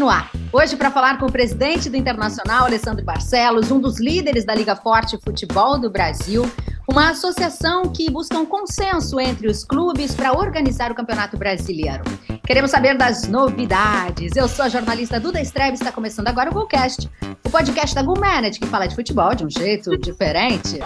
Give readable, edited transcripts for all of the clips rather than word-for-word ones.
no ar. Hoje, para falar com o presidente do Internacional, Alessandro Barcelos, um dos líderes da Liga Forte Futebol do Brasil, uma associação que busca um consenso entre os clubes para organizar o Campeonato Brasileiro. Queremos saber das novidades. Eu sou a jornalista Duda Strebe e está começando agora o GolCast, o podcast da GolManage, que fala de futebol de um jeito diferente.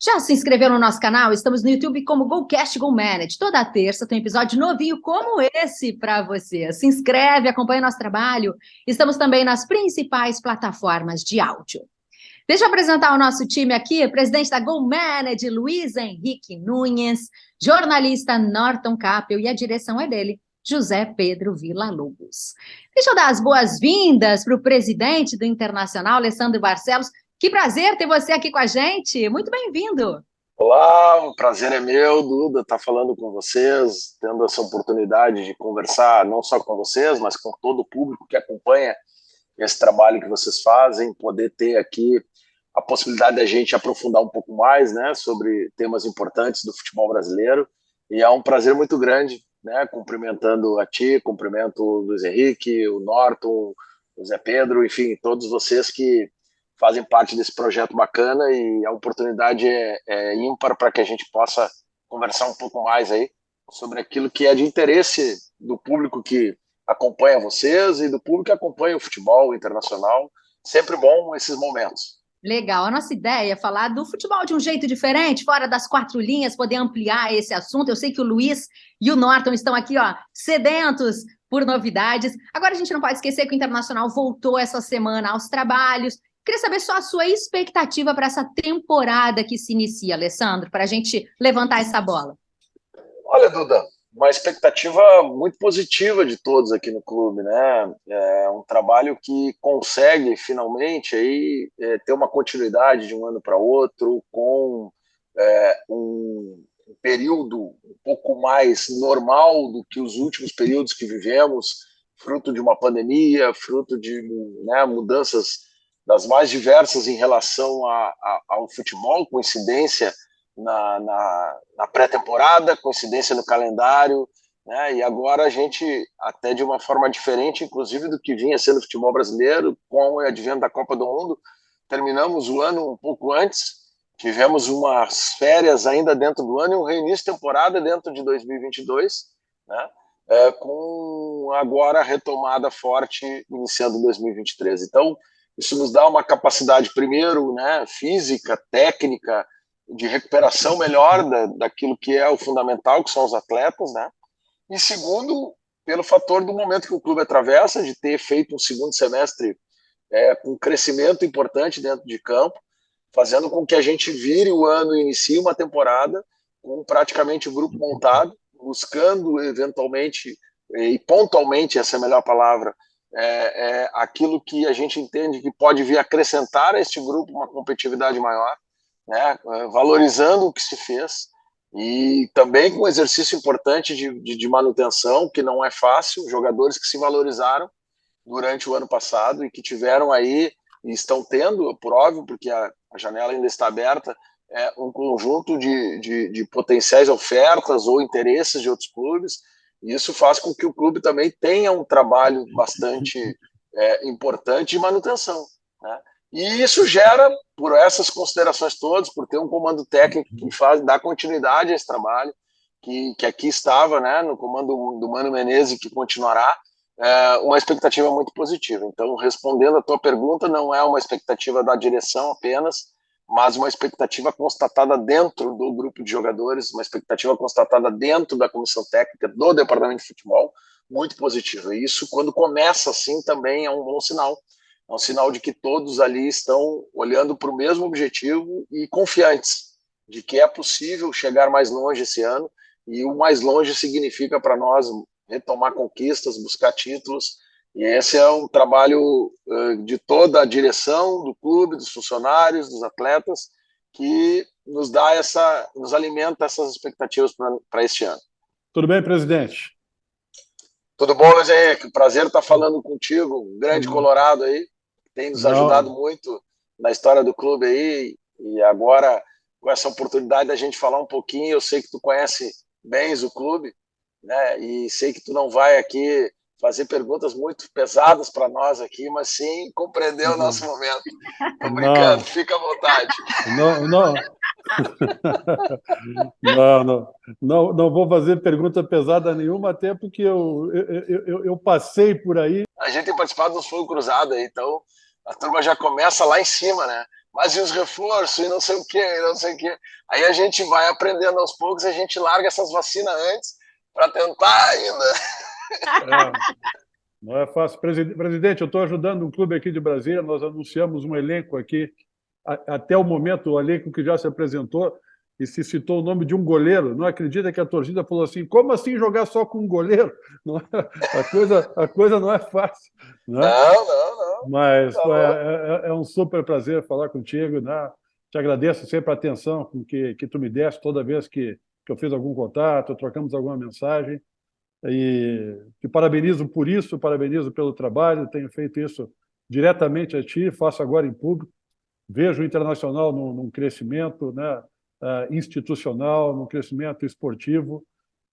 Já se inscreveu no nosso canal? Estamos no YouTube como GolCast GolManage. Toda terça tem um episódio novinho como esse para você. Se inscreve, acompanha nosso trabalho. Estamos também nas principais plataformas de áudio. Deixa eu apresentar o nosso time aqui. Presidente da GolManage, Luiz Henrique Nunes, jornalista Norton Capel, e a direção é dele, José Pedro Villa-Lobos. Deixa eu dar as boas-vindas para o presidente do Internacional, Alessandro Barcelos. Que prazer ter você aqui com a gente. Muito bem-vindo. Olá, o prazer é meu, Duda, estar falando com vocês, tendo essa oportunidade de conversar não só com vocês, mas com todo o público que acompanha esse trabalho que vocês fazem, poder ter aqui a possibilidade da gente aprofundar um pouco mais, né, sobre temas importantes do futebol brasileiro. E é um prazer muito grande, né, cumprimentando a ti, cumprimento o Luiz Henrique, o Norton, o Zé Pedro, enfim, todos vocês que fazem parte desse projeto bacana, e a oportunidade é ímpar para que a gente possa conversar um pouco mais aí sobre aquilo que é de interesse do público que acompanha vocês e do público que acompanha o futebol internacional. Sempre bom esses momentos. Legal. A nossa ideia é falar do futebol de um jeito diferente, fora das quatro linhas, poder ampliar esse assunto. Eu sei que o Luiz e o Norton estão aqui, sedentos por novidades. Agora a gente não pode esquecer que o Internacional voltou essa semana aos trabalhos. Queria saber só a sua expectativa para essa temporada que se inicia, Alessandro, para a gente levantar essa bola. Olha, Duda, uma expectativa muito positiva de todos aqui no clube, né? É um trabalho que consegue finalmente aí ter uma continuidade de um ano para outro, com um período um pouco mais normal do que os últimos períodos que vivemos, fruto de uma pandemia, fruto de, né, mudanças das mais diversas em relação ao futebol, coincidência na pré-temporada, coincidência no calendário, né? E agora a gente, até de uma forma diferente, inclusive do que vinha sendo o futebol brasileiro, com o advento da Copa do Mundo, terminamos o ano um pouco antes, tivemos umas férias ainda dentro do ano e um reinício de temporada dentro de 2022, né? Com agora a retomada forte iniciando 2023. Então, isso nos dá uma capacidade, primeiro, né, física, técnica, de recuperação melhor daquilo que é o fundamental, que são os atletas, né? E segundo, pelo fator do momento que o clube atravessa, de ter feito um segundo semestre com um crescimento importante dentro de campo, fazendo com que a gente vire o ano e inicie uma temporada com praticamente o grupo montado, buscando eventualmente, e pontualmente, essa é a melhor palavra, aquilo que a gente entende que pode vir acrescentar a este grupo uma competitividade maior, né, valorizando o que se fez, e também com um exercício importante de manutenção, que não é fácil, jogadores que se valorizaram durante o ano passado e que tiveram aí, e estão tendo, por óbvio, porque a janela ainda está aberta, um conjunto de potenciais ofertas ou interesses de outros clubes. E isso faz com que o clube também tenha um trabalho bastante importante de manutenção, né? E isso gera, por essas considerações todas, por ter um comando técnico que dá continuidade a esse trabalho, que aqui estava, né, no comando do Mano Menezes, que continuará, uma expectativa muito positiva. Então, respondendo a tua pergunta, não é uma expectativa da direção apenas, mas uma expectativa constatada dentro do grupo de jogadores, uma expectativa constatada dentro da comissão técnica do departamento de futebol, muito positiva. E isso, quando começa assim, também é um bom sinal. É um sinal de que todos ali estão olhando para o mesmo objetivo e confiantes de que é possível chegar mais longe esse ano, e o mais longe significa para nós retomar conquistas, buscar títulos. E esse é um trabalho de toda a direção do clube, dos funcionários, dos atletas, que nos nos alimenta essas expectativas para este ano. Tudo bem, presidente? Tudo bom, Luiz Henrique? Prazer estar falando contigo, um grande colorado aí, que tem nos ajudado muito na história do clube aí, e agora com essa oportunidade da gente falar um pouquinho, eu sei que tu conhece bem o clube, né? E sei que tu não vai aqui fazer perguntas muito pesadas para nós aqui, mas sim compreender o nosso momento. Tô brincando, Não, fica à vontade. não, não, não vou fazer pergunta pesada nenhuma, até porque eu passei por aí. A gente tem participado dos Fogo Cruzado, então a turma já começa lá em cima, né? Mas e os reforços, e não sei o quê, e não sei o quê. Aí a gente vai aprendendo aos poucos, a gente larga essas vacinas antes para tentar ainda. É, não é fácil. Presidente, eu estou ajudando um clube aqui de Brasília, nós anunciamos um elenco aqui, até o momento, o elenco que já se apresentou, e se citou o nome de um goleiro. Não acredita que a torcida falou assim, como assim jogar só com um goleiro? Não a coisa não é fácil. Né? Não. Mas Tá pô, louco. é um super prazer falar contigo, né? Te agradeço sempre a atenção que tu me deste toda vez que eu fiz algum contato, trocamos alguma mensagem. E te parabenizo por isso, parabenizo pelo trabalho, tenho feito isso diretamente a ti, faço agora em público. Vejo o Internacional num crescimento, né, institucional, num crescimento esportivo,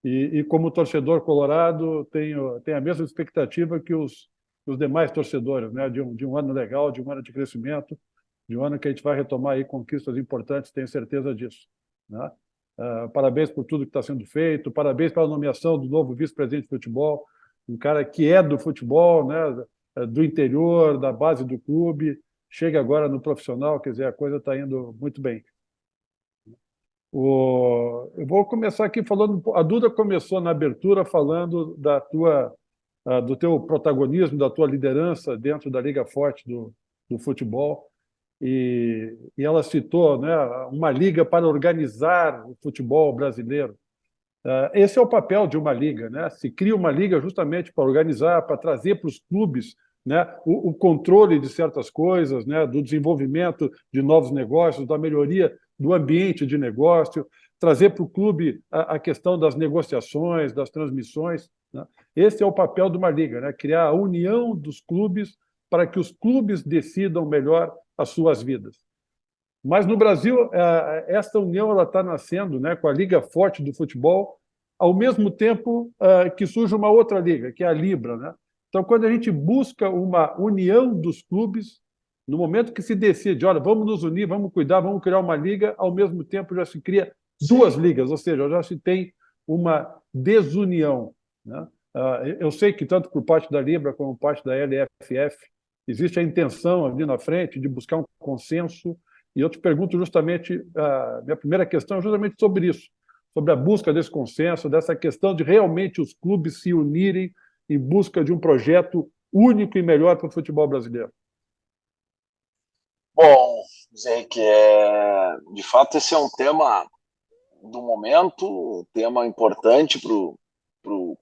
e como torcedor colorado, tenho a mesma expectativa que os demais torcedores, né, de um ano legal, de um ano de crescimento, de um ano que a gente vai retomar aí conquistas importantes, tenho certeza disso. Né? Parabéns por tudo que está sendo feito, parabéns pela nomeação do novo vice-presidente de futebol, um cara que é do futebol, né, do interior, da base do clube, chega agora no profissional, quer dizer, a coisa está indo muito bem. Eu vou começar aqui falando. A Duda começou na abertura falando do teu protagonismo, da tua liderança dentro da Liga Forte do futebol, e ela citou, né, uma liga para organizar o futebol brasileiro. Esse é o papel de uma liga, né? Se cria uma liga justamente para organizar, para trazer para os clubes, né, o controle de certas coisas, né, do desenvolvimento de novos negócios, da melhoria do ambiente de negócio, trazer para o clube a questão das negociações, das transmissões. Né? Esse é o papel de uma liga, né? Criar a união dos clubes para que os clubes decidam melhor as suas vidas. Mas no Brasil, essa união ela está nascendo, né, com a Liga Forte do Futebol, ao mesmo tempo que surge uma outra liga, que é a Libra. Né? Então, quando a gente busca uma união dos clubes, no momento que se decide, olha, vamos nos unir, vamos cuidar, vamos criar uma liga, ao mesmo tempo já se cria duas ligas, ou seja, já se tem uma desunião. Né? Eu sei que tanto por parte da Libra como por parte da LFF existe a intenção ali na frente de buscar um consenso. E eu te pergunto justamente, a minha primeira questão é justamente sobre isso, sobre a busca desse consenso, dessa questão de realmente os clubes se unirem em busca de um projeto único e melhor para o futebol brasileiro. Bom, dizer que de fato esse é um tema do momento, um tema importante para o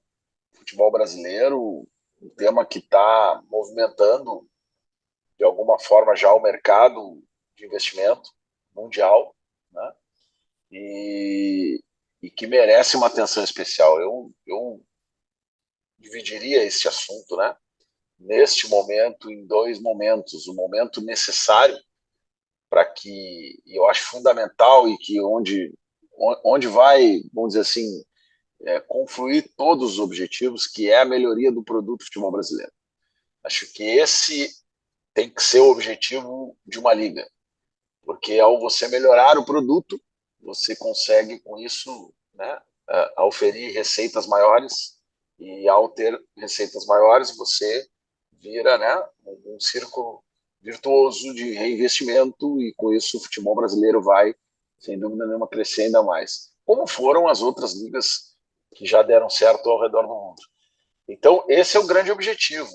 futebol brasileiro, um tema que está movimentando de alguma forma já o mercado de investimento mundial, né? E que merece uma atenção especial. Eu dividiria esse assunto, né, neste momento em dois momentos: o momento necessário para que, e eu acho fundamental, e que onde vai, vamos dizer assim, confluir todos os objetivos, que é a melhoria do produto futebol brasileiro. Acho que esse tem que ser o objetivo de uma liga, porque ao você melhorar o produto, você consegue com isso, né, oferir receitas maiores, e ao ter receitas maiores você vira, né, um círculo virtuoso de reinvestimento, e com isso o futebol brasileiro vai, sem dúvida nenhuma, crescer ainda mais, como foram as outras ligas que já deram certo ao redor do mundo. Então esse é o grande objetivo,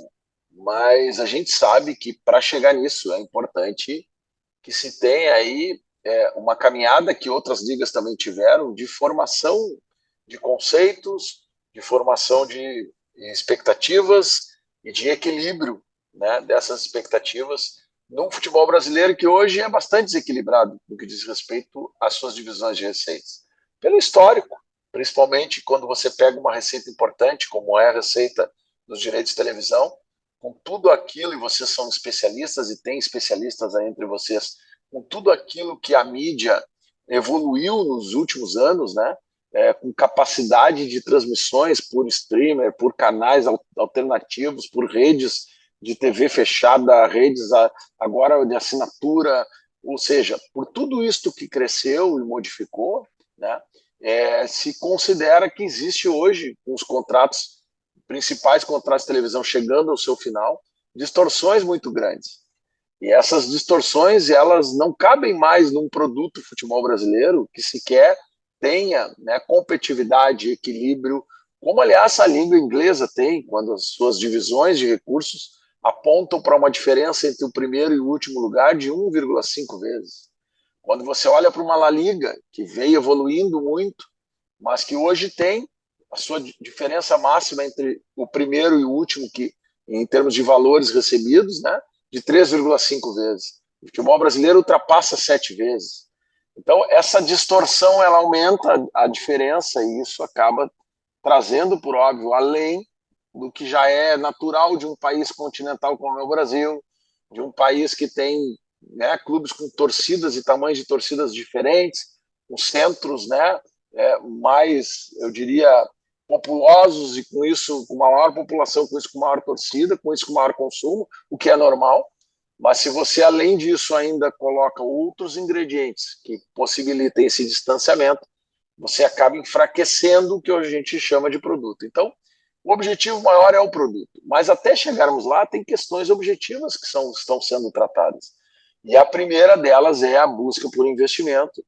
mas a gente sabe que para chegar nisso é importante que se tem aí uma caminhada que outras ligas também tiveram, de formação de conceitos, de formação de expectativas e de equilíbrio, né, dessas expectativas num futebol brasileiro que hoje é bastante desequilibrado no que diz respeito às suas divisões de receitas. Pelo histórico, principalmente quando você pega uma receita importante, como é a receita dos direitos de televisão, com tudo aquilo, e vocês são especialistas e tem especialistas aí entre vocês, com tudo aquilo que a mídia evoluiu nos últimos anos, né? com capacidade de transmissões por streamer, por canais alternativos, por redes de TV fechada, redes agora de assinatura, ou seja, por tudo isso que cresceu e modificou, né, se considera que existe hoje, com os principais contratos de televisão chegando ao seu final, distorções muito grandes. E essas distorções, elas não cabem mais num produto futebol brasileiro que sequer tenha, né, competitividade, equilíbrio, como, aliás, a língua inglesa tem, quando as suas divisões de recursos apontam para uma diferença entre o primeiro e o último lugar de 1,5 vezes. Quando você olha para uma La Liga, que veio evoluindo muito, mas que hoje tem a sua diferença máxima entre o primeiro e o último, que, em termos de valores recebidos, né, de 3,5 vezes. O futebol brasileiro ultrapassa 7 vezes. Então, essa distorção, ela aumenta a diferença e isso acaba trazendo, por óbvio, além do que já é natural de um país continental como é o Brasil, de um país que tem, né, clubes com torcidas e tamanhos de torcidas diferentes, com centros, né, mais, eu diria, populosos e com isso, com maior população, com isso com maior torcida, com isso com maior consumo, o que é normal. Mas se você, além disso, ainda coloca outros ingredientes que possibilitem esse distanciamento, você acaba enfraquecendo o que a gente chama de produto. Então, o objetivo maior é o produto. Mas até chegarmos lá, tem questões objetivas que estão sendo tratadas. E a primeira delas é a busca por investimento,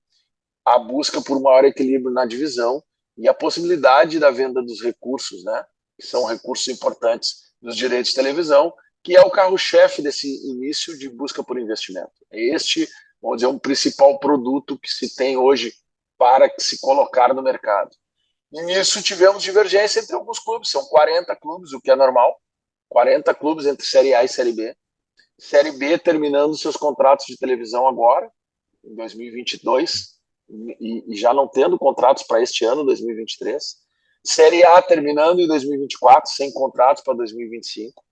a busca por maior equilíbrio na divisão e a possibilidade da venda dos recursos, né, que são recursos importantes dos direitos de televisão, que é o carro-chefe desse início de busca por investimento. É este, vamos dizer, um principal produto que se tem hoje para se colocar no mercado. E nisso tivemos divergência entre alguns clubes, são 40 clubes, o que é normal, 40 clubes entre Série A e Série B. Série B terminando seus contratos de televisão agora, em 2022, e já não tendo contratos para este ano, 2023. Série A terminando em 2024, sem contratos para 2025.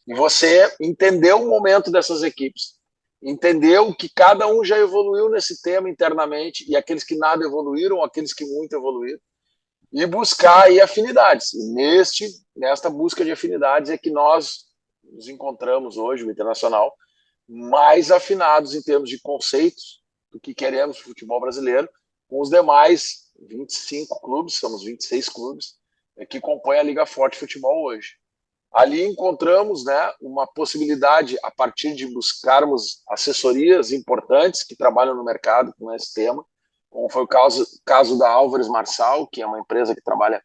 E você entendeu o momento dessas equipes, entendeu que cada um já evoluiu nesse tema internamente, e aqueles que nada evoluíram, aqueles que muito evoluíram, e buscar aí afinidades. E nesta busca de afinidades é que nós nos encontramos hoje, o Internacional, mais afinados em termos de conceitos do que queremos no futebol brasileiro, com os demais 25 clubes, somos 26 clubes, que compõem a Liga Forte Futebol hoje. Ali encontramos, né, uma possibilidade, a partir de buscarmos assessorias importantes que trabalham no mercado com esse tema, como foi o caso da Álvares Marçal, que é uma empresa que trabalha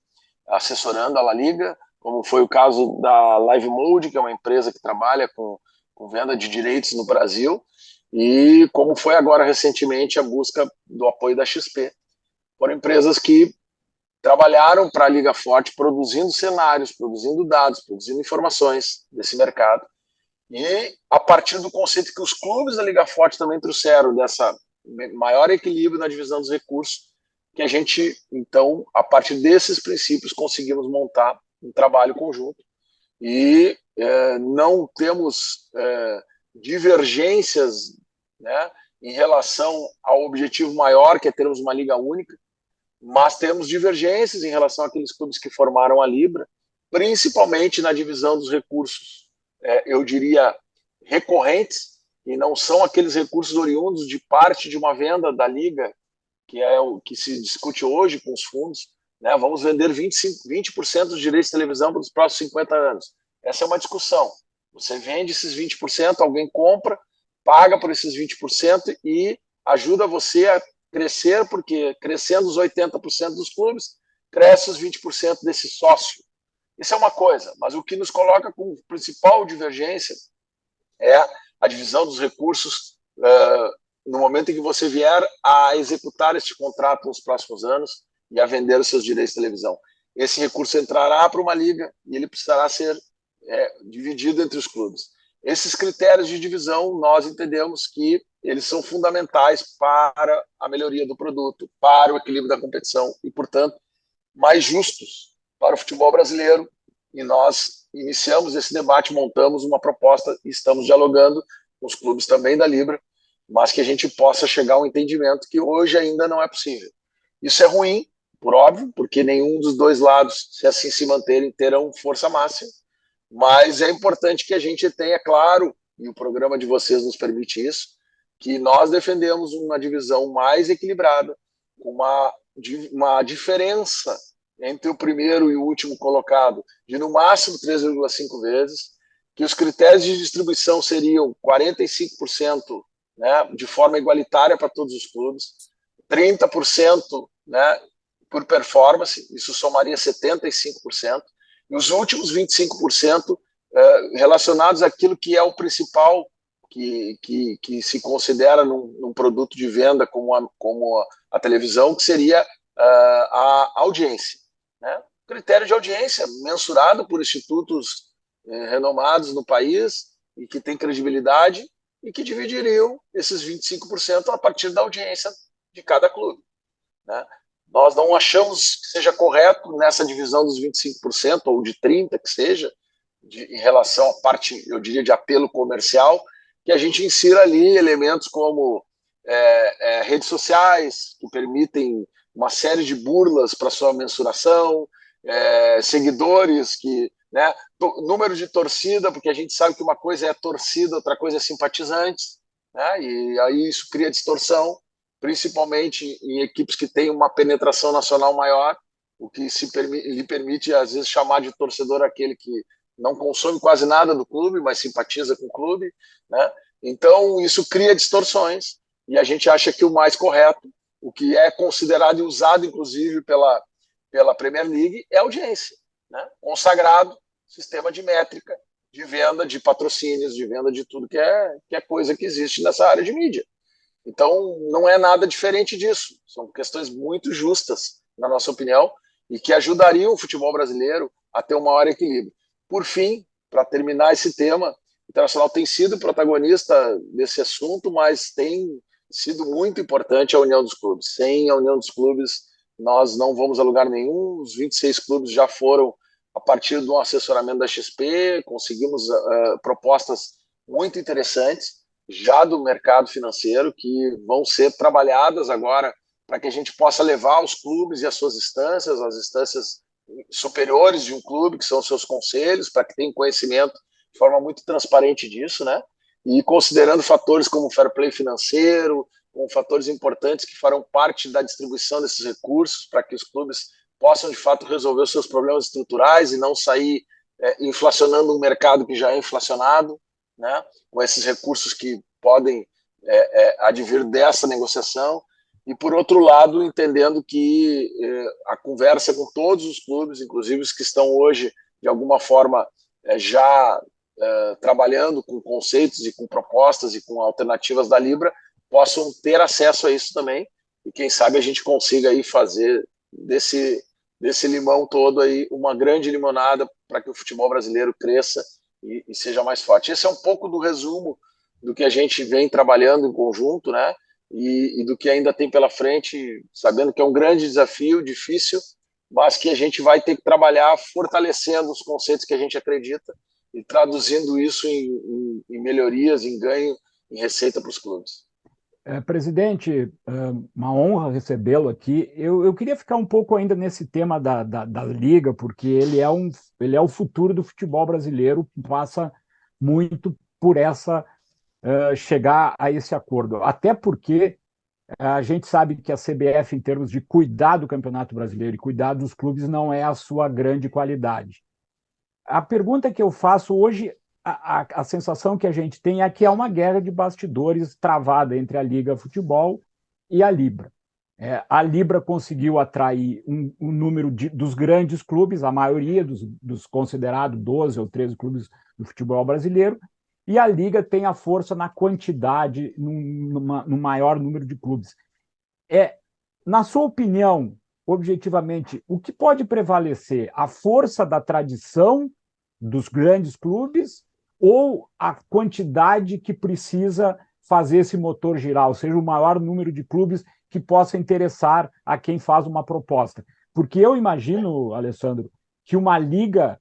assessorando a La Liga, como foi o caso da Live Mode, que é uma empresa que trabalha com venda de direitos no Brasil, e como foi agora recentemente a busca do apoio da XP. Foram empresas que trabalharam para a Liga Forte produzindo cenários, produzindo dados, produzindo informações desse mercado. E a partir do conceito que os clubes da Liga Forte também trouxeram, dessa maior equilíbrio na divisão dos recursos, que a gente, então, a partir desses princípios, conseguimos montar um trabalho conjunto e não temos divergências, né, em relação ao objetivo maior, que é termos uma liga única, mas temos divergências em relação àqueles clubes que formaram a Libra, principalmente na divisão dos recursos, eu diria, recorrentes, e não são aqueles recursos oriundos de parte de uma venda da Liga, que é o que se discute hoje com os fundos, né? Vamos vender 20% dos direitos de televisão para os próximos 50 anos. Essa é uma discussão. Você vende esses 20%, alguém compra, paga por esses 20% e ajuda você a crescer, porque crescendo os 80% dos clubes, cresce os 20% desse sócio. Isso é uma coisa, mas o que nos coloca como principal divergência é a divisão dos recursos no momento em que você vier a executar este contrato nos próximos anos e a vender os seus direitos de televisão. Esse recurso entrará para uma liga e ele precisará ser dividido entre os clubes. Esses critérios de divisão, nós entendemos que eles são fundamentais para a melhoria do produto, para o equilíbrio da competição e, portanto, mais justos para o futebol brasileiro. E nós iniciamos esse debate, montamos uma proposta e estamos dialogando com os clubes também da Libra, mas que a gente possa chegar a um entendimento que hoje ainda não é possível. Isso é ruim, por óbvio, porque nenhum dos dois lados, se assim se manterem, terão força máxima, mas é importante que a gente tenha claro, e o programa de vocês nos permite isso, que nós defendemos uma divisão mais equilibrada, com uma diferença entre o primeiro e o último colocado de no máximo 3,5 vezes, que os critérios de distribuição seriam 45%, né, de forma igualitária para todos os clubes, 30%, né, por performance, isso somaria 75%, e os últimos 25% relacionados àquilo que é o principal que se considera num produto de venda como a televisão, que seria a audiência. Né? Critério de audiência mensurado por institutos renomados no país e que tem credibilidade e que dividiriam esses 25% a partir da audiência de cada clube. Né? Nós não achamos que seja correto nessa divisão dos 25% ou de 30% que seja, em relação à parte, eu diria, de apelo comercial, que a gente insira ali elementos como redes sociais, que permitem uma série de burlas para sua mensuração, seguidores, né, número de torcida, porque a gente sabe que uma coisa é torcida, outra coisa é simpatizantes, né, e aí isso cria distorção, principalmente em equipes que têm uma penetração nacional maior, o que lhe permite, às vezes, chamar de torcedor aquele que não consome quase nada do clube, mas simpatiza com o clube, né? Então, isso cria distorções, e a gente acha que o mais correto, o que é considerado e usado, inclusive, pela Premier League, é a audiência, né? Consagrado, sistema de métrica, de venda de patrocínios, de venda de tudo que é coisa que existe nessa área de mídia. Então, não é nada diferente disso. São questões muito justas, na nossa opinião, e que ajudariam o futebol brasileiro a ter um maior equilíbrio. Por fim, para terminar esse tema, o Internacional tem sido protagonista desse assunto, mas tem sido muito importante a união dos clubes. Sem a união dos clubes, nós não vamos a lugar nenhum. Os 26 clubes já foram, a partir de um assessoramento da XP, conseguimos propostas muito interessantes, já do mercado financeiro, que vão ser trabalhadas agora para que a gente possa levar os clubes e as suas instâncias, as instâncias superiores de um clube, que são os seus conselhos, para que tenham conhecimento de forma muito transparente disso, né? E considerando fatores como fair play financeiro, como fatores importantes que farão parte da distribuição desses recursos, para que os clubes possam, de fato, resolver os seus problemas estruturais e não sair inflacionando um mercado que já é inflacionado, né? Com esses recursos que podem advir dessa negociação. E, por outro lado, entendendo que a conversa com todos os clubes, inclusive os que estão hoje, de alguma forma, já trabalhando com conceitos e com propostas e com alternativas da Libra, possam ter acesso a isso também. E, quem sabe, a gente consiga aí fazer desse limão todo aí uma grande limonada para que o futebol brasileiro cresça e seja mais forte. Esse é um pouco do resumo do que a gente vem trabalhando em conjunto, né? E do que ainda tem pela frente, sabendo que é um grande desafio, difícil, mas que a gente vai ter que trabalhar fortalecendo os conceitos que a gente acredita e traduzindo isso em melhorias, em ganho, em receita para os clubes. Presidente, uma honra recebê-lo aqui. Eu queria ficar um pouco ainda nesse tema da Liga, porque ele é o futuro do futebol brasileiro, passa muito por chegar a esse acordo. Até porque a gente sabe que a CBF, em termos de cuidar do Campeonato Brasileiro e cuidar dos clubes, não é a sua grande qualidade. A pergunta que eu faço hoje, a sensação que a gente tem é que há uma guerra de bastidores travada entre a Liga Futebol e a Libra. A Libra conseguiu atrair um número dos grandes clubes, a maioria dos considerados 12 ou 13 clubes do futebol brasileiro, e a Liga tem a força na quantidade, no maior número de clubes. Na sua opinião, objetivamente, o que pode prevalecer? A força da tradição dos grandes clubes ou a quantidade que precisa fazer esse motor girar, ou seja, o maior número de clubes que possa interessar a quem faz uma proposta? Porque eu imagino, Alessandro, que uma liga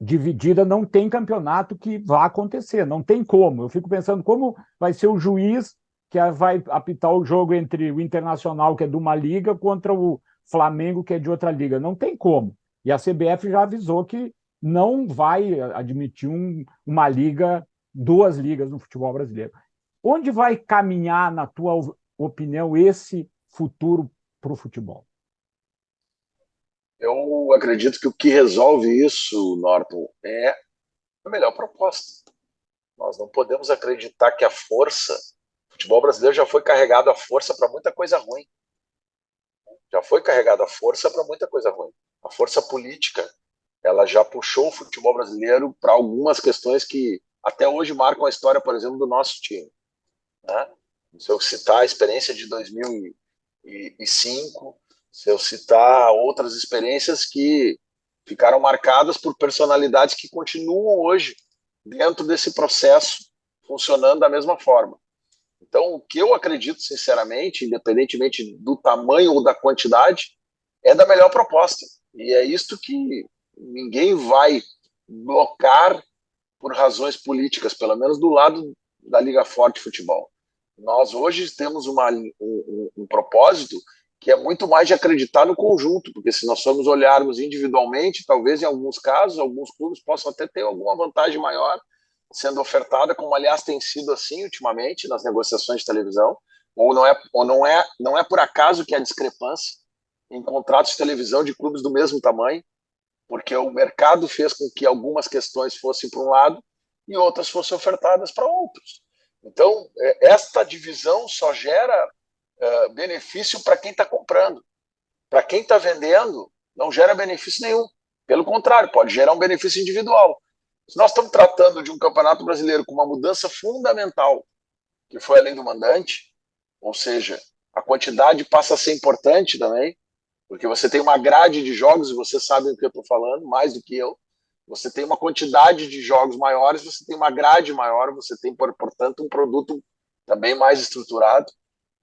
dividida não tem campeonato que vá acontecer, não tem como. Eu fico pensando como vai ser o juiz que vai apitar o jogo entre o Internacional, que é de uma liga, contra o Flamengo, que é de outra liga. Não tem como. E a CBF já avisou que não vai admitir uma liga, duas ligas no futebol brasileiro. Onde vai caminhar, na tua opinião, esse futuro para o futebol? Eu acredito que o que resolve isso, Norton, é a melhor proposta. Nós não podemos acreditar que a força, o futebol brasileiro já foi carregado a força para muita coisa ruim. Já foi carregado a força para muita coisa ruim. A força política, ela já puxou o futebol brasileiro para algumas questões que até hoje marcam a história, por exemplo, do nosso time, né? Se eu citar a experiência de 2005, se eu citar outras experiências que ficaram marcadas por personalidades que continuam hoje dentro desse processo funcionando da mesma forma. Então, o que eu acredito, sinceramente, independentemente do tamanho ou da quantidade, é da melhor proposta. E é isto que ninguém vai blocar por razões políticas, pelo menos do lado da Liga Forte Futebol. Nós hoje temos um propósito que é muito mais de acreditar no conjunto, porque se nós formos olharmos individualmente, talvez em alguns casos, alguns clubes possam até ter alguma vantagem maior sendo ofertada, como aliás tem sido assim ultimamente nas negociações de televisão, ou não é por acaso que há discrepância em contratos de televisão de clubes do mesmo tamanho, porque o mercado fez com que algumas questões fossem para um lado e outras fossem ofertadas para outros. Então, esta divisão só gera benefício para quem está comprando. Para quem está vendendo, não gera benefício nenhum. Pelo contrário, pode gerar um benefício individual. Se nós estamos tratando de um campeonato brasileiro com uma mudança fundamental, que foi além do mandante, ou seja, a quantidade passa a ser importante também, porque você tem uma grade de jogos, e você sabe do que eu estou falando, mais do que eu. Você tem uma quantidade de jogos maiores, você tem uma grade maior, você tem, portanto, um produto também mais estruturado.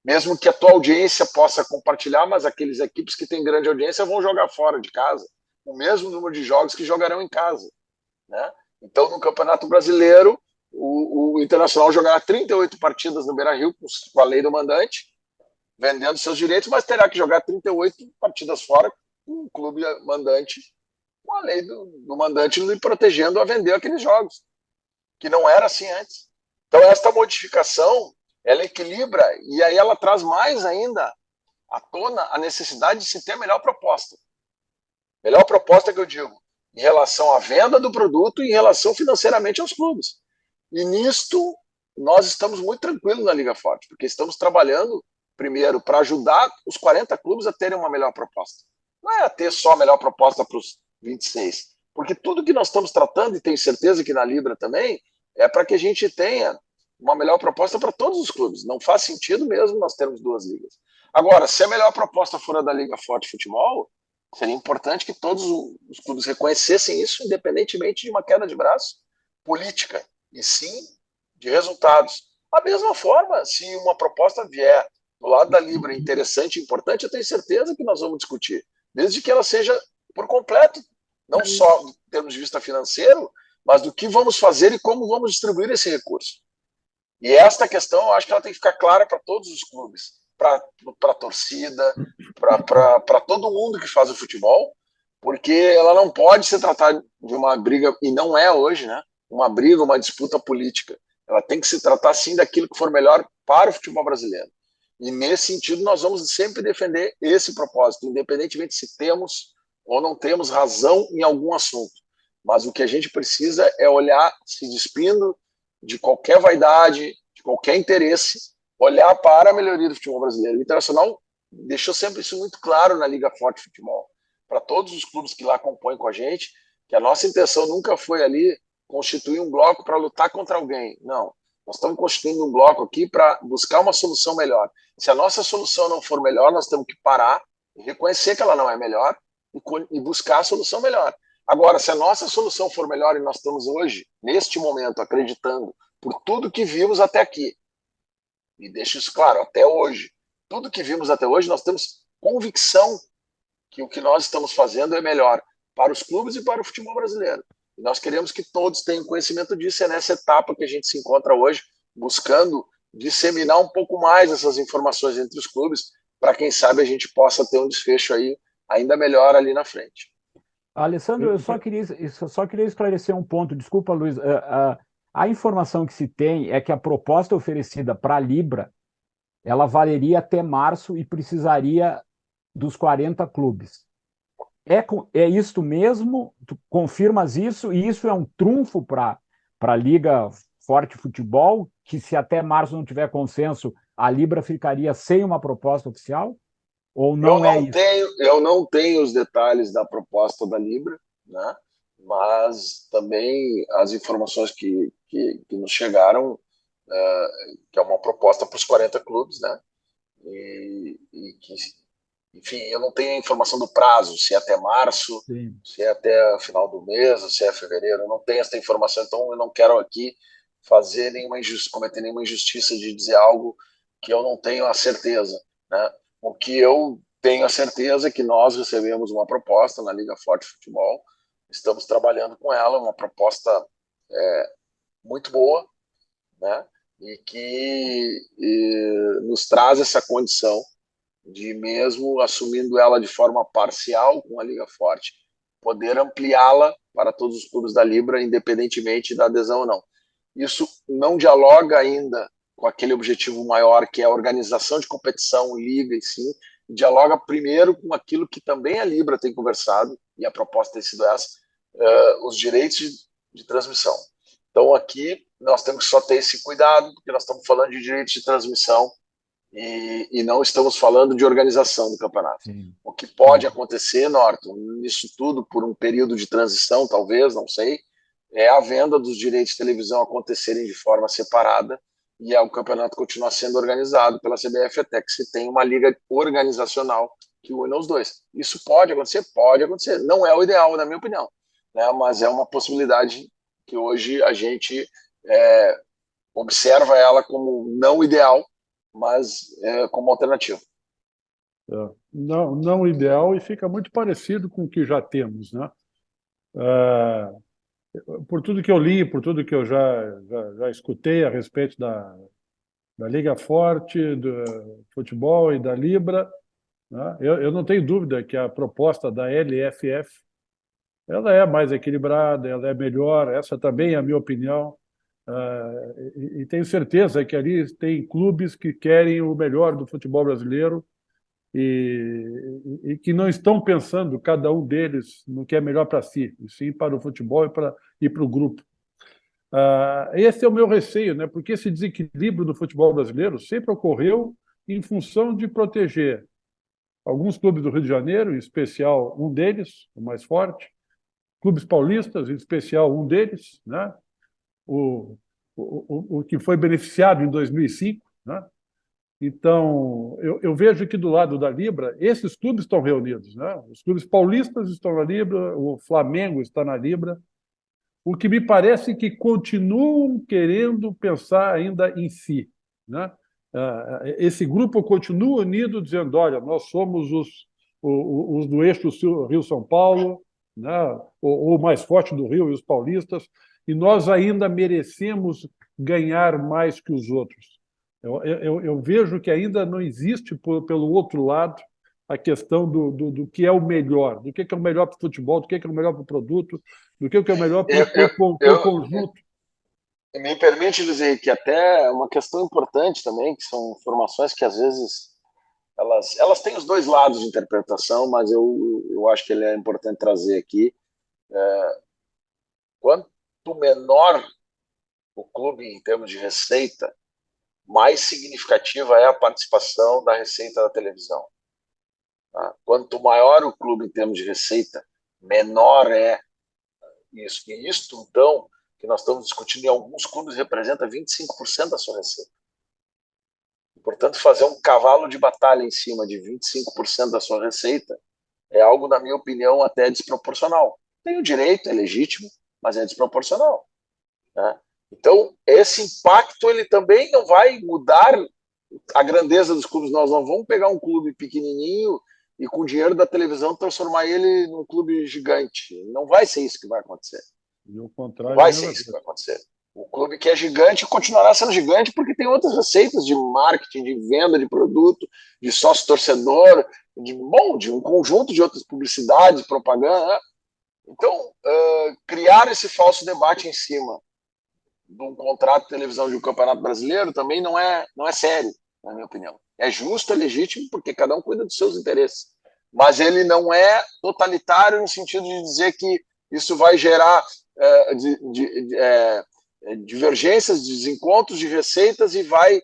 Mesmo que a tua audiência possa compartilhar, mas aqueles equipes que têm grande audiência vão jogar fora de casa, o mesmo número de jogos que jogarão em casa, né? Então, no Campeonato Brasileiro, o Internacional jogará 38 partidas no Beira-Rio com a lei do mandante, vendendo seus direitos, mas terá que jogar 38 partidas fora com o clube mandante, com a lei do mandante lhe protegendo a vender aqueles jogos, que não era assim antes. Então, esta modificação, ela equilibra e aí ela traz mais ainda à tona a necessidade de se ter a melhor proposta. Melhor proposta que eu digo, em relação à venda do produto e em relação financeiramente aos clubes. E nisto, nós estamos muito tranquilos na Liga Forte, porque estamos trabalhando, primeiro, para ajudar os 40 clubes a terem uma melhor proposta. Não é a ter só a melhor proposta para os 26, porque tudo que nós estamos tratando, e tenho certeza que na Libra também, é para que a gente tenha uma melhor proposta para todos os clubes. Não faz sentido mesmo nós termos duas ligas. Agora, se a melhor proposta for a da Liga Forte Futebol, seria importante que todos os clubes reconhecessem isso, independentemente de uma queda de braço política, e sim de resultados. Da mesma forma, se uma proposta vier do lado da Libra interessante e importante, eu tenho certeza que nós vamos discutir, desde que ela seja por completo, não só em termos de vista financeiro, mas do que vamos fazer e como vamos distribuir esse recurso. E esta questão, eu acho que ela tem que ficar clara para todos os clubes, para a torcida, para todo mundo que faz o futebol, porque ela não pode ser tratada de uma briga, e não é hoje, né? Uma briga, uma disputa política. Ela tem que se tratar, sim, daquilo que for melhor para o futebol brasileiro. E, nesse sentido, nós vamos sempre defender esse propósito, independentemente se temos ou não temos razão em algum assunto. Mas o que a gente precisa é olhar, se despindo de qualquer vaidade, de qualquer interesse, olhar para a melhoria do futebol brasileiro. O Internacional deixou sempre isso muito claro na Liga Forte Futebol, para todos os clubes que lá compõem com a gente, que a nossa intenção nunca foi ali constituir um bloco para lutar contra alguém. Não, nós estamos constituindo um bloco aqui para buscar uma solução melhor. Se a nossa solução não for melhor, nós temos que parar e reconhecer que ela não é melhor e buscar a solução melhor. Agora, se a nossa solução for melhor e nós estamos hoje, neste momento, acreditando por tudo que vimos até aqui, e deixo isso claro, até hoje, tudo que vimos até hoje, nós temos convicção que o que nós estamos fazendo é melhor para os clubes e para o futebol brasileiro. E nós queremos que todos tenham conhecimento disso, é nessa etapa que a gente se encontra hoje, buscando disseminar um pouco mais essas informações entre os clubes, para quem sabe a gente possa ter um desfecho aí ainda melhor ali na frente. Alessandro, eu só queria esclarecer um ponto. Desculpa, Luiz. A informação que se tem é que a proposta oferecida para a Libra, ela valeria até março e precisaria dos 40 clubes. É isto mesmo? Tu confirmas isso? E isso é um trunfo para a Liga Forte Futebol, que se até março não tiver consenso, a Libra ficaria sem uma proposta oficial? Ou não é isso? Eu não tenho os detalhes da proposta da Libra, né? Mas também as informações que nos chegaram, que é uma proposta para os 40 clubes, né? E que, enfim, eu não tenho a informação do prazo, se é até março, Sim. se é até final do mês, se é fevereiro, eu não tenho essa informação, então eu não quero aqui cometer nenhuma injustiça de dizer algo que eu não tenho a certeza, né? O que eu tenho a certeza é que nós recebemos uma proposta na Liga Forte Futebol, estamos trabalhando com ela, uma proposta muito boa, né? E que nos traz essa condição de, mesmo assumindo ela de forma parcial com a Liga Forte, poder ampliá-la para todos os clubes da Libra, independentemente da adesão ou não. Isso não dialoga ainda com aquele objetivo maior, que é a organização de competição, liga e sim, dialoga primeiro com aquilo que também a Libra tem conversado, e a proposta tem sido essa, os direitos de transmissão. Então aqui nós temos que só ter esse cuidado, porque nós estamos falando de direitos de transmissão e não estamos falando de organização do campeonato. Sim. O que pode acontecer, Norton, nisso tudo, por um período de transição, talvez, não sei, é a venda dos direitos de televisão acontecerem de forma separada e o campeonato continuar sendo organizado pela CBF até que se tenha uma liga organizacional que una os dois. Isso pode acontecer? Pode acontecer. Não é o ideal, na minha opinião, né? Mas é uma possibilidade que hoje a gente observa ela como não ideal, mas como alternativa. Não ideal e fica muito parecido com o que já temos, né? Por tudo que eu li, por tudo que eu já escutei a respeito da Liga Forte, do futebol e da Libra, né? Eu não tenho dúvida que a proposta da LFF ela é mais equilibrada, ela é melhor, essa também é a minha opinião. E tenho certeza que ali tem clubes que querem o melhor do futebol brasileiro e que não estão pensando, cada um deles, no que é melhor para si, e sim para o futebol e para o grupo. Esse é o meu receio, né? Porque esse desequilíbrio do futebol brasileiro sempre ocorreu em função de proteger alguns clubes do Rio de Janeiro, em especial um deles, o mais forte, clubes paulistas, em especial um deles, né? O que foi beneficiado em 2005, né? Então, eu vejo que do lado da Libra, esses clubes estão reunidos, né? Os clubes paulistas estão na Libra, o Flamengo está na Libra, o que me parece que continuam querendo pensar ainda em si, né? Esse grupo continua unido, dizendo, olha, nós somos os do eixo Rio-São Paulo, né? O mais forte do Rio e os paulistas, e nós ainda merecemos ganhar mais que os outros. Eu vejo que ainda não existe, pelo outro lado, a questão do que é o melhor, do que é o melhor para o futebol, do que é o melhor para o produto, do que é o melhor para o conjunto. Me permite dizer que até é uma questão importante também, que são informações que às vezes elas têm os dois lados de interpretação, mas eu acho que ele é importante trazer aqui. Quanto menor o clube em termos de receita, mais significativa é a participação da receita da televisão. Tá? Quanto maior o clube em termos de receita, menor é isso. E isto, então, que nós estamos discutindo em alguns clubes, representa 25% da sua receita. E, portanto, fazer um cavalo de batalha em cima de 25% da sua receita é algo, na minha opinião, até desproporcional. Tem o direito, é legítimo, mas é desproporcional, né? Então, esse impacto ele também não vai mudar a grandeza dos clubes. Nós não vamos pegar um clube pequenininho e com o dinheiro da televisão transformar ele num clube gigante. Não vai ser isso que vai acontecer. E o contrário não vai ser isso que vai acontecer. O clube que é gigante continuará sendo gigante porque tem outras receitas de marketing, de venda de produto, de sócio-torcedor, de um conjunto de outras publicidades, propaganda, né? Então, criar esse falso debate em cima de um contrato de televisão de um campeonato brasileiro também não é sério, na minha opinião. É justo, é legítimo, porque cada um cuida dos seus interesses. Mas ele não é totalitário no sentido de dizer que isso vai gerar divergências, desencontros de receitas e vai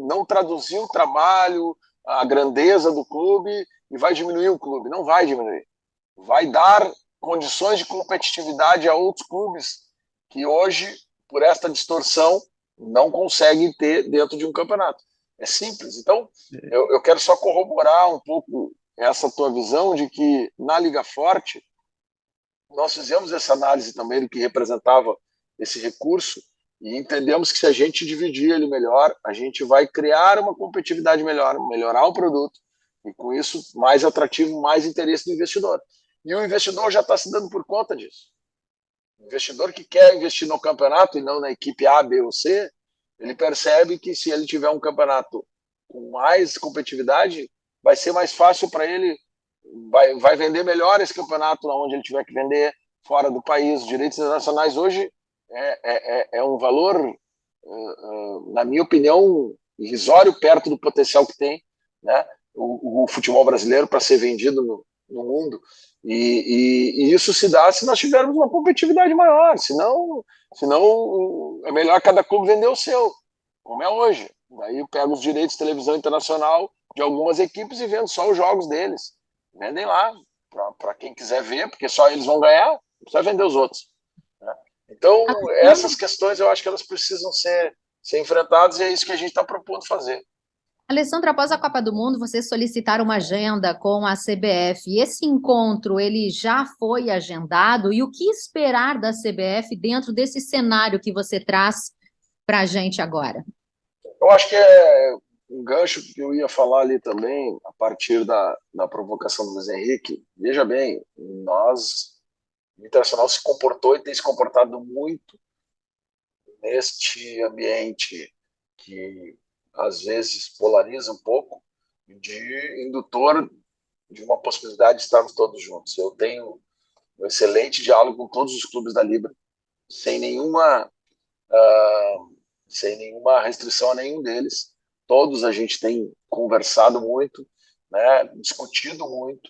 não traduzir o trabalho, a grandeza do clube e vai diminuir o clube. Não vai diminuir. Vai dar condições de competitividade a outros clubes que hoje, por esta distorção, não conseguem ter dentro de um campeonato. É simples. Então, eu quero só corroborar um pouco essa tua visão de que na Liga Forte nós fizemos essa análise também do que representava esse recurso e entendemos que se a gente dividir ele melhor, a gente vai criar uma competitividade melhor, melhorar o produto e com isso mais atrativo, mais interesse do investidor. E o investidor já está se dando por conta disso. O investidor que quer investir no campeonato e não na equipe A, B ou C, ele percebe que se ele tiver um campeonato com mais competitividade, vai ser mais fácil para ele, vai vender melhor esse campeonato onde ele tiver que vender, fora do país. Os direitos internacionais hoje é um valor, na minha opinião, irrisório perto do potencial que tem, né, o futebol brasileiro para ser vendido no mundo. E isso se dá se nós tivermos uma competitividade maior, senão é melhor cada clube vender o seu, como é hoje. Daí eu pego os direitos de televisão internacional de algumas equipes e vendo só os jogos deles. Vendem lá, para quem quiser ver, porque só eles vão ganhar, não precisa vender os outros. Né? Então, essas questões eu acho que elas precisam ser enfrentadas e é isso que a gente está propondo fazer. Alessandro, após a Copa do Mundo, vocês solicitaram uma agenda com a CBF. Esse encontro, ele já foi agendado? E o que esperar da CBF dentro desse cenário que você traz para a gente agora? Eu acho que é um gancho que eu ia falar ali também, a partir da provocação do Luiz Henrique. Veja bem, o Internacional se comportou e tem se comportado muito neste ambiente que às vezes polariza um pouco, de indutor de uma possibilidade de estarmos todos juntos. Eu tenho um excelente diálogo com todos os clubes da Libra, sem nenhuma restrição a nenhum deles. Todos a gente tem conversado muito, né, discutido muito,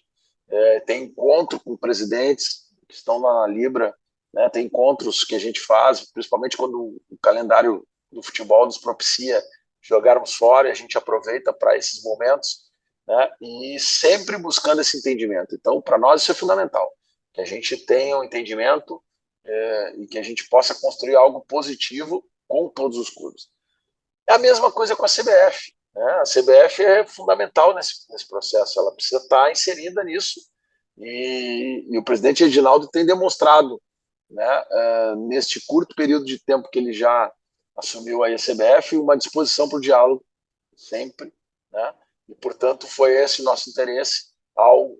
tem encontro com presidentes que estão lá na Libra, né, tem encontros que a gente faz, principalmente quando o calendário do futebol nos propicia jogarmos fora, a gente aproveita para esses momentos, né, e sempre buscando esse entendimento. Então, para nós isso é fundamental, que a gente tenha um entendimento e que a gente possa construir algo positivo com todos os clubes. É a mesma coisa com a CBF. Né? A CBF é fundamental nesse processo, ela precisa estar inserida nisso e o presidente Edinaldo tem demonstrado, né, neste curto período de tempo que ele já assumiu aí a CBF, uma disposição para o diálogo sempre, né? E portanto foi esse o nosso interesse ao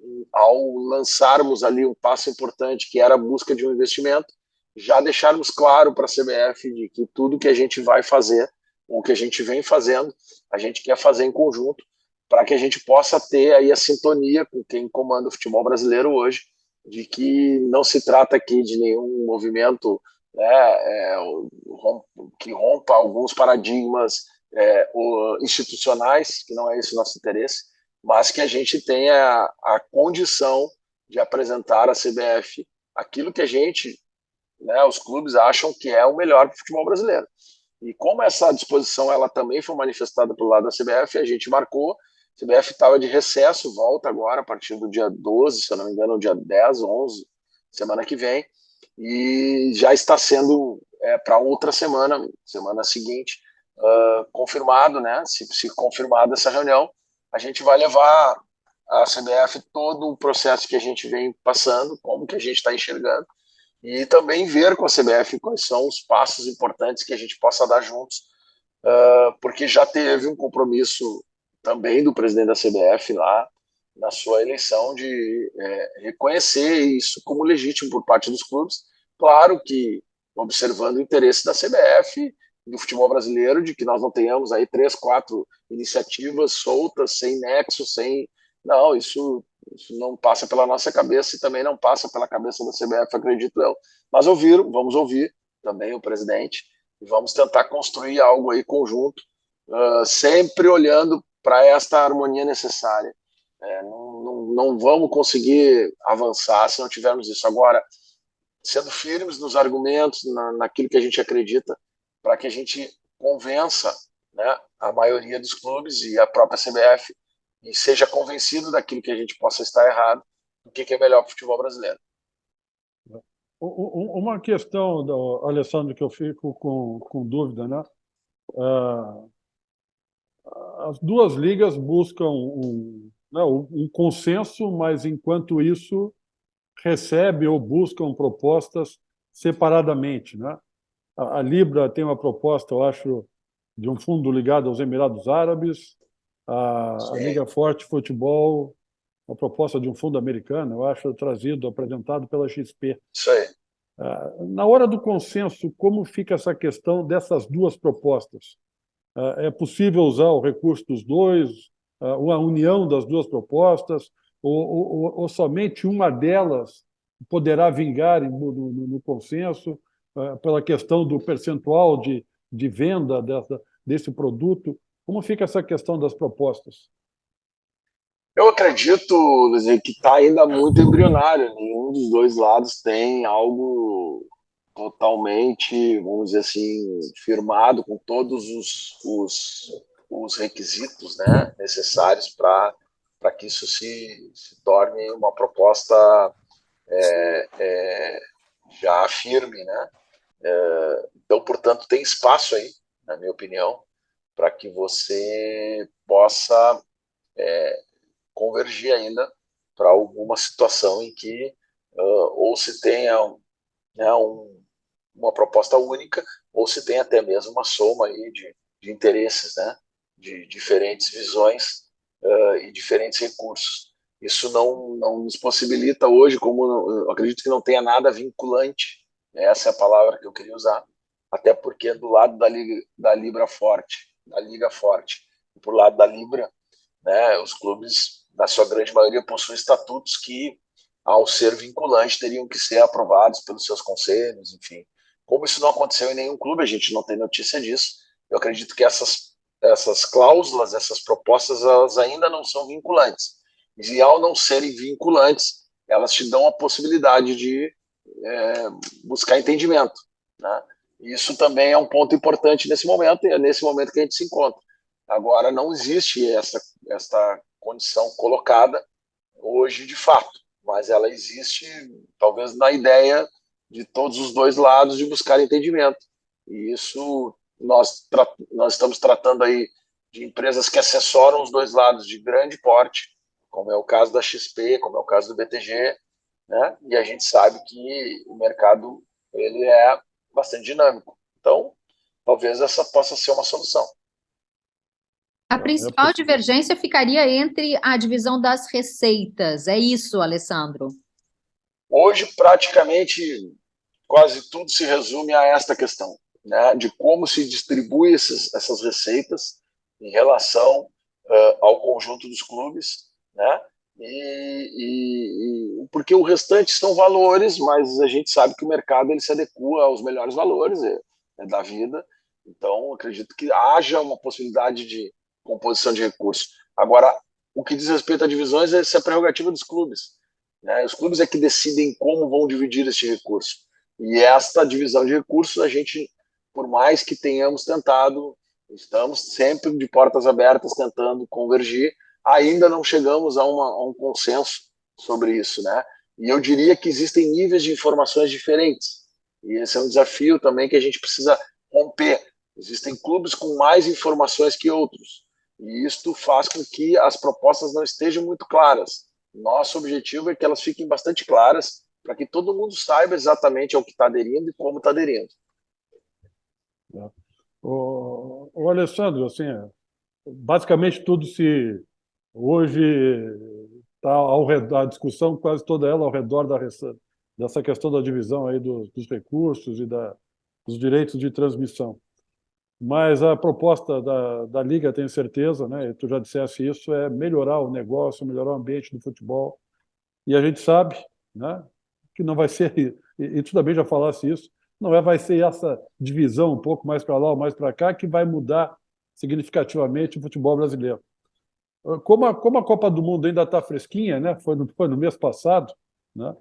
lançarmos ali um passo importante que era a busca de um investimento, já deixarmos claro para a CBF de que tudo que a gente vai fazer, o que a gente vem fazendo, a gente quer fazer em conjunto para que a gente possa ter aí a sintonia com quem comanda o futebol brasileiro hoje, de que não se trata aqui de nenhum movimento, né, que rompa alguns paradigmas institucionais, que não é esse o nosso interesse, mas que a gente tenha a condição de apresentar à CBF aquilo que a gente, né, os clubes acham que é o melhor para o futebol brasileiro. E como essa disposição ela também foi manifestada pelo lado da CBF, a gente marcou, a CBF estava de recesso, volta agora a partir do dia 12, se eu não me engano, dia 10, 11, semana que vem, e já está sendo para outra semana seguinte, confirmado, né? Se confirmada essa reunião, a gente vai levar à CBF todo o processo que a gente vem passando, como que a gente está enxergando, e também ver com a CBF quais são os passos importantes que a gente possa dar juntos, porque já teve um compromisso também do presidente da CBF lá, na sua eleição, de reconhecer isso como legítimo por parte dos clubes. Claro que observando o interesse da CBF e do futebol brasileiro, de que nós não tenhamos aí 3, 4 iniciativas soltas, sem nexo, sem... Não, isso não passa pela nossa cabeça e também não passa pela cabeça da CBF, acredito eu. Mas vamos ouvir também o presidente e vamos tentar construir algo aí conjunto, sempre olhando para esta harmonia necessária. Não vamos conseguir avançar se não tivermos isso. Agora, sendo firmes nos argumentos, naquilo que a gente acredita, para que a gente convença, né, a maioria dos clubes e a própria CBF e seja convencido daquilo que a gente possa estar errado, do que é melhor para o futebol brasileiro. Uma questão, Alessandro, que eu fico com dúvida, né? As duas ligas buscam um consenso, mas, enquanto isso, recebe ou buscam propostas separadamente, né? A Libra tem uma proposta, eu acho, de um fundo ligado aos Emirados Árabes, a Liga Forte Futebol, uma proposta de um fundo americano, eu acho, apresentado pela XP. Isso aí. Na hora do consenso, como fica essa questão dessas duas propostas? É possível usar o recurso dos dois, a união das duas propostas, ou somente uma delas poderá vingar no consenso, pela questão do percentual de venda desse produto? Como fica essa questão das propostas? Eu acredito, Luiz, que está ainda muito embrionário. Nenhum dos dois lados tem algo totalmente, vamos dizer assim, firmado com todos os requisitos, né, necessários para que isso se torne uma proposta já firme, né? Então, portanto, tem espaço aí, na minha opinião, para que você possa convergir ainda para alguma situação em que ou se tenha, né, uma proposta única, ou se tem até mesmo uma soma aí de interesses, né, de diferentes visões e diferentes recursos. Isso não nos possibilita hoje, como eu acredito que não tenha nada vinculante, né, essa é a palavra que eu queria usar, até porque do lado da Liga Forte, e por lado da Libra, né, os clubes, na sua grande maioria, possuem estatutos que, ao ser vinculantes, teriam que ser aprovados pelos seus conselhos, enfim. Como isso não aconteceu em nenhum clube, a gente não tem notícia disso, eu acredito que essas cláusulas, essas propostas, elas ainda não são vinculantes. E, ao não serem vinculantes, elas te dão a possibilidade de buscar entendimento, né? Isso também é um ponto importante nesse momento, e é nesse momento que a gente se encontra. Agora, não existe esta condição colocada hoje de fato, mas ela existe talvez na ideia de todos os dois lados de buscar entendimento. E isso nós estamos tratando aí de empresas que assessoram os dois lados de grande porte, como é o caso da XP, como é o caso do BTG, né? E a gente sabe que o mercado ele é bastante dinâmico. Então, talvez essa possa ser uma solução. A principal divergência ficaria entre a divisão das receitas. É isso, Alessandro? Hoje, praticamente, quase tudo se resume a esta questão, né, de como se distribui essas receitas em relação ao conjunto dos clubes, né, porque o restante são valores, mas a gente sabe que o mercado ele se adequa aos melhores valores da vida. Então, acredito que haja uma possibilidade de composição de recursos. Agora, o que diz respeito a divisões, essa é a prerrogativa dos clubes, né? Os clubes é que decidem como vão dividir este recurso. E esta divisão de recursos, a gente, por mais que tenhamos tentado, estamos sempre de portas abertas tentando convergir, ainda não chegamos a um consenso sobre isso, né? E eu diria que existem níveis de informações diferentes. E esse é um desafio também que a gente precisa romper. Existem clubes com mais informações que outros. E isto faz com que as propostas não estejam muito claras. Nosso objetivo é que elas fiquem bastante claras para que todo mundo saiba exatamente ao que está aderindo e como está aderindo. O Alessandro, assim, basicamente tudo hoje está ao redor, a discussão quase toda ela ao redor dessa questão da divisão aí dos recursos e os direitos de transmissão. Mas a proposta da Liga, tenho certeza, né, tu já disseste isso, é melhorar o negócio, melhorar o ambiente do futebol. E a gente sabe, né, que não vai ser, e tu também já falasse isso, não vai ser essa divisão um pouco mais para lá ou mais para cá que vai mudar significativamente o futebol brasileiro. Como a Copa do Mundo ainda está fresquinha, né, foi no mês passado, né,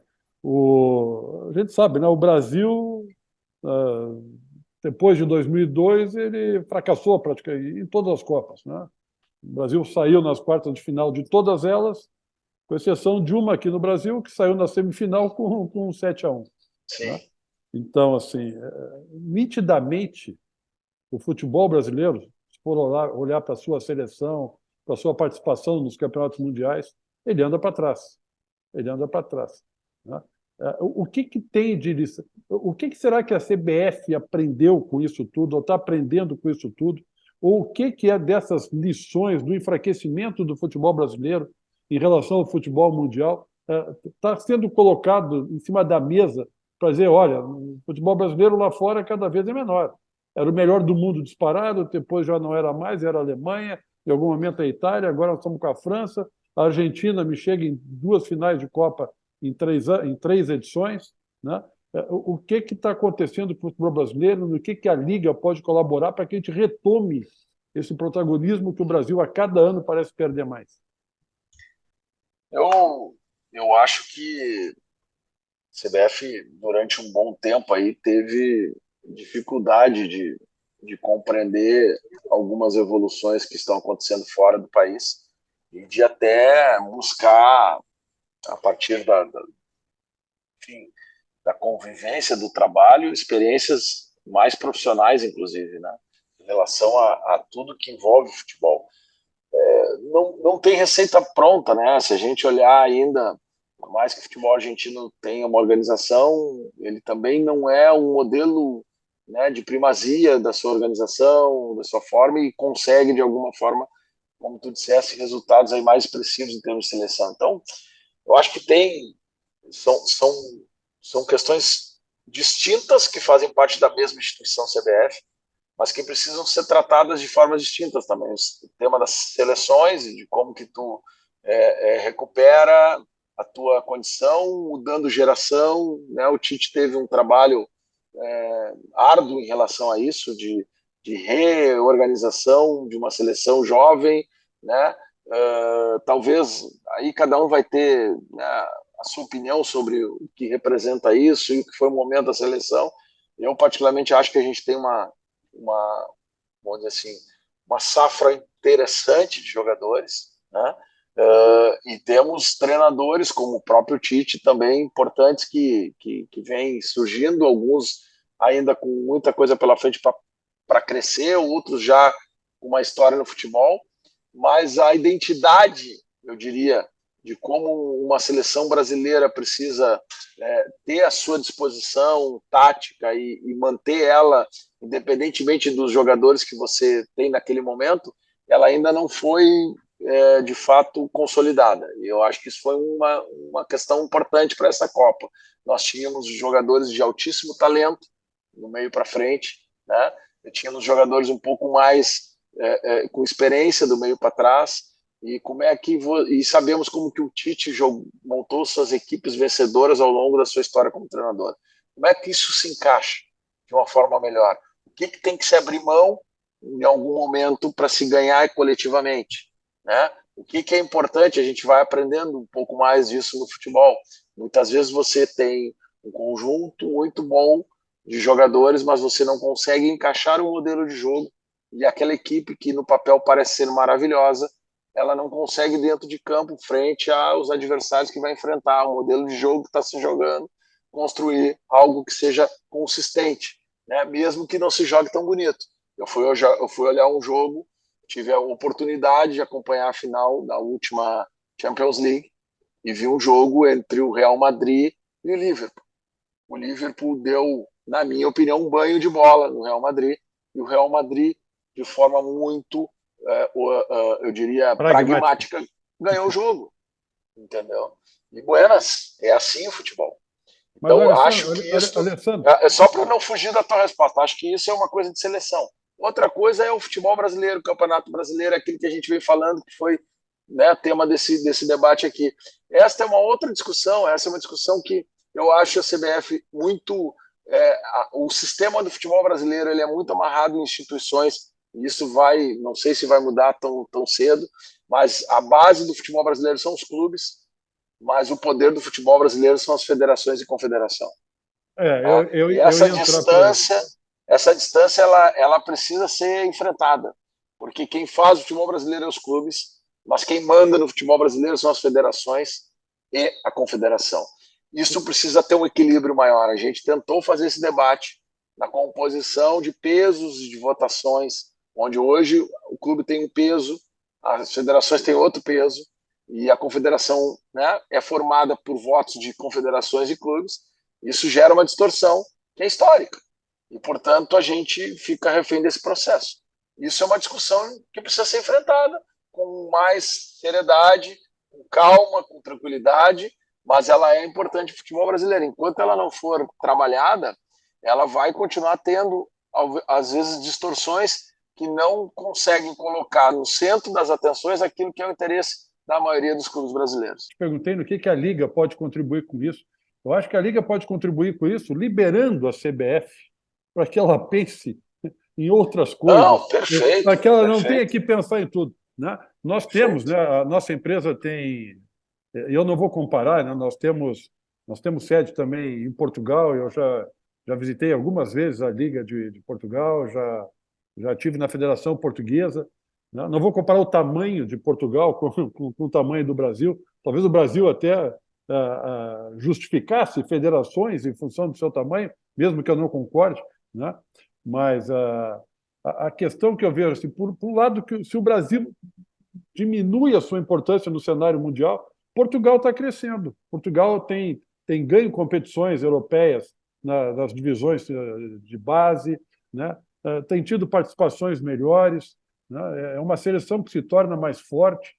a gente sabe, né, o Brasil, depois de 2002, ele fracassou praticamente em todas as Copas, né? O Brasil saiu nas quartas de final de todas elas, com exceção de uma aqui no Brasil, que saiu na semifinal com 7-1. Sim. Né? Então, assim, nitidamente, o futebol brasileiro, se for olhar para a sua seleção, para a sua participação nos campeonatos mundiais, ele anda para trás. Ele anda para trás. Né? O que tem de lição? O que será que a CBF aprendeu com isso tudo, ou está aprendendo com isso tudo? Ou o que é dessas lições do enfraquecimento do futebol brasileiro em relação ao futebol mundial está sendo colocado em cima da mesa para dizer, olha, o futebol brasileiro lá fora cada vez é menor. Era o melhor do mundo disparado, depois já não era mais, era a Alemanha, em algum momento a Itália, agora nós estamos com a França, a Argentina me chega em 2 finais de Copa em 3 edições. Né? O que está acontecendo com o futebol brasileiro, no que a Liga pode colaborar para que a gente retome esse protagonismo que o Brasil a cada ano parece perder mais? Eu acho que a CBF, durante um bom tempo, aí, teve dificuldade de compreender algumas evoluções que estão acontecendo fora do país e de até buscar, a partir enfim, da convivência, do trabalho, experiências mais profissionais, inclusive, né, em relação a tudo que envolve futebol. Não tem receita pronta, né? Se a gente olhar ainda, por mais que o futebol argentino tenha uma organização, ele também não é um modelo, né, de primazia da sua organização, da sua forma, e consegue, de alguma forma, como tu disseste, resultados aí mais expressivos em termos de seleção. Então, eu acho que são questões distintas que fazem parte da mesma instituição CBF, mas que precisam ser tratadas de formas distintas também. O tema das seleções e de como que tu recupera a tua condição, mudando geração, né? O Tite teve um trabalho árduo em relação a isso, de reorganização de uma seleção jovem, né? Talvez aí cada um vai ter, né, a sua opinião sobre o que representa isso e o que foi o momento da seleção. Eu particularmente acho que a gente tem vamos dizer assim, uma safra interessante de jogadores, né? E temos treinadores como o próprio Tite também importantes que vêm surgindo, alguns ainda com muita coisa pela frente para crescer, outros já com uma história no futebol, mas a identidade, eu diria, de como uma seleção brasileira precisa ter à sua disposição tática e manter ela, independentemente dos jogadores que você tem naquele momento, ela ainda não foi de fato consolidada. E eu acho que isso foi uma questão importante para essa Copa. Nós tínhamos jogadores de altíssimo talento no meio para frente, né? Tínhamos jogadores um pouco mais com experiência do meio para trás, e sabemos como que o Tite montou suas equipes vencedoras ao longo da sua história como treinador. Como é que isso se encaixa de uma forma melhor? O que tem que se abrir mão em algum momento para se ganhar coletivamente, né? O que é importante? A gente vai aprendendo um pouco mais disso no futebol. Muitas vezes você tem um conjunto muito bom de jogadores, mas você não consegue encaixar um modelo de jogo, e aquela equipe que no papel parece ser maravilhosa, ela não consegue dentro de campo, frente aos adversários que vai enfrentar, o modelo de jogo que está se jogando, construir algo que seja consistente, né? Mesmo que não se jogue tão bonito. Eu fui olhar um jogo, tive a oportunidade de acompanhar a final da última Champions League e vi um jogo entre o Real Madrid e o Liverpool. O Liverpool deu, na minha opinião, um banho de bola no Real Madrid, e o Real Madrid, de forma muito, eu diria, pragmática, ganhou o jogo, entendeu? E buenas, é assim o futebol. Mas, Então, acho Alessandro, que isso Alessandro, é só para não fugir da tua resposta. Acho que isso é uma coisa de seleção. Outra coisa é o futebol brasileiro, o campeonato brasileiro, aquilo que a gente vem falando, que foi, né, tema desse debate aqui. Esta é uma outra discussão, essa é uma discussão que eu acho a CBF muito. O sistema do futebol brasileiro ele é muito amarrado em instituições, e isso vai, não sei se vai mudar tão cedo, mas a base do futebol brasileiro são os clubes, mas o poder do futebol brasileiro são as federações e confederação. Tá? E eu ia entrar por aí. essa distância ela precisa ser enfrentada, porque quem faz o futebol brasileiro é os clubes, mas quem manda no futebol brasileiro são as federações e a confederação. Isso precisa ter um equilíbrio maior. A gente tentou fazer esse debate na composição de pesos e de votações, onde hoje o clube tem um peso, as federações têm outro peso, e a confederação, né, é formada por votos de confederações e clubes. Isso gera uma distorção que é histórica. E, portanto, a gente fica refém desse processo. Isso é uma discussão que precisa ser enfrentada com mais seriedade, com calma, com tranquilidade, mas ela é importante para o futebol brasileiro. Enquanto ela não for trabalhada, ela vai continuar tendo, às vezes, distorções que não conseguem colocar no centro das atenções aquilo que é o interesse da maioria dos clubes brasileiros. Perguntei no que a Liga pode contribuir com isso. Eu acho que a Liga pode contribuir com isso liberando a CBF para que ela pense em outras coisas, não, perfeito, para que ela não perfeito. tenha que pensar em tudo. Né? Nós temos, né, a nossa empresa tem, eu não vou comparar, né, nós temos sede também em Portugal, eu já visitei algumas vezes a Liga de Portugal, já tive na Federação Portuguesa. Né? Não vou comparar o tamanho de Portugal com o tamanho do Brasil. Talvez o Brasil até justificasse federações em função do seu tamanho, mesmo que eu não concorde, né? Mas a questão que eu vejo, assim, por um lado, que se o Brasil diminui a sua importância no cenário mundial, Portugal está crescendo. Portugal tem ganho competições europeias nas divisões de base, né? Tem tido participações melhores, né? É uma seleção que se torna mais forte.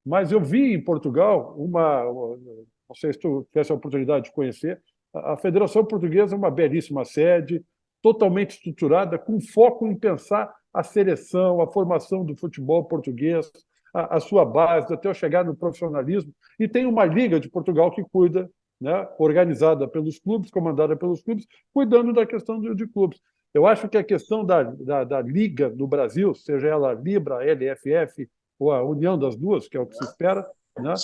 Mas eu vi em Portugal não sei se tu tivesse a oportunidade de conhecer, a Federação Portuguesa é uma belíssima sede, totalmente estruturada, com foco em pensar a seleção, a formação do futebol português, a sua base, até eu chegar no profissionalismo. E tem uma Liga de Portugal que cuida, né, organizada pelos clubes, comandada pelos clubes, cuidando da questão de clubes. Eu acho que a questão da Liga no Brasil, seja ela Libra, LFF ou a união das duas, que é o que se espera, né,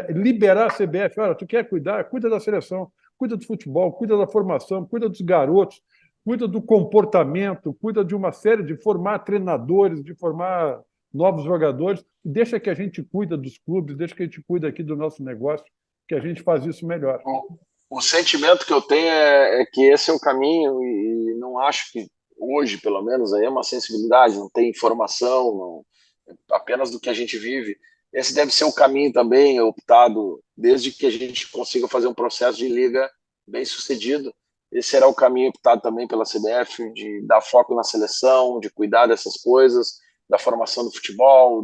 liberar a CBF. Olha, tu quer cuidar? Cuida da seleção, cuida do futebol, cuida da formação, cuida dos garotos, cuida do comportamento, cuida de uma série de formar treinadores, de formar novos jogadores, deixa que a gente cuida dos clubes, deixa que a gente cuida aqui do nosso negócio, que a gente faz isso melhor. O sentimento que eu tenho é que esse é o caminho e não acho que hoje, pelo menos, aí é uma sensibilidade, não tem informação, não, apenas do que a gente vive. Esse deve ser o caminho também optado, desde que a gente consiga fazer um processo de liga bem sucedido. Esse será o caminho optado também pela CBF, de dar foco na seleção, de cuidar dessas coisas, da formação do futebol,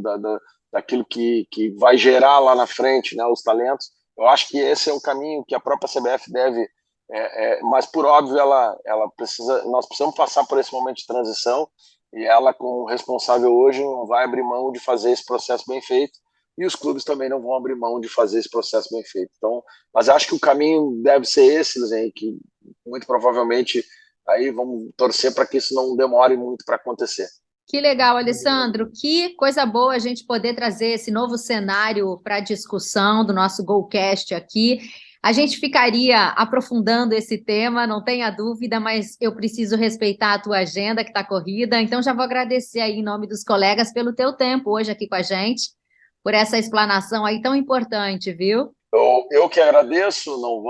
daquilo que vai gerar lá na frente, né, os talentos. Eu acho que esse é o caminho que a própria CBF deve, mas por óbvio nós precisamos passar por esse momento de transição e ela, como responsável hoje, não vai abrir mão de fazer esse processo bem feito e os clubes também não vão abrir mão de fazer esse processo bem feito. Então, mas acho que o caminho deve ser esse, Luzen, que muito provavelmente aí vamos torcer para que isso não demore muito para acontecer. Que legal, Alessandro. Que coisa boa a gente poder trazer esse novo cenário para a discussão do nosso GoCast aqui. A gente ficaria aprofundando esse tema, não tenha dúvida, mas eu preciso respeitar a tua agenda que está corrida, então já vou agradecer aí em nome dos colegas pelo teu tempo hoje aqui com a gente, por essa explanação aí tão importante, viu? Eu que agradeço, não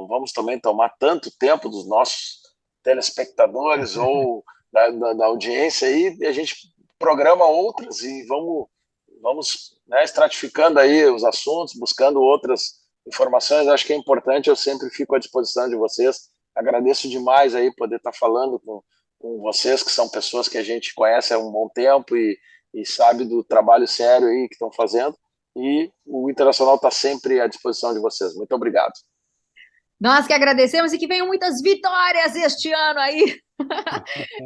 vamos também tomar tanto tempo dos nossos telespectadores ou da audiência aí, e a gente programa outras e vamos, né, estratificando aí os assuntos, buscando outras informações. Acho que é importante, eu sempre fico à disposição de vocês. Agradeço demais aí poder estar falando com vocês, que são pessoas que a gente conhece há um bom tempo e sabe do trabalho sério aí que estão fazendo. E o Internacional está sempre à disposição de vocês. Muito obrigado. Nós que agradecemos e que venham muitas vitórias este ano aí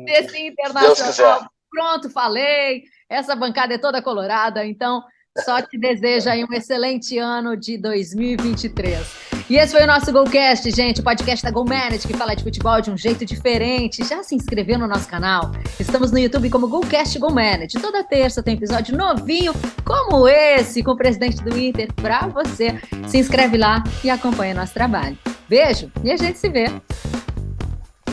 desse Internacional. Pronto, falei. Essa bancada é toda colorada, então só te desejo aí um excelente ano de 2023. E esse foi o nosso GoCast, gente, o podcast da GoManage, que fala de futebol de um jeito diferente. Já se inscreveu no nosso canal? Estamos no YouTube como GoCast GoManage. Toda terça tem episódio novinho, como esse, com o presidente do Inter, pra você. Se inscreve lá e acompanha nosso trabalho. Beijo e a gente se vê.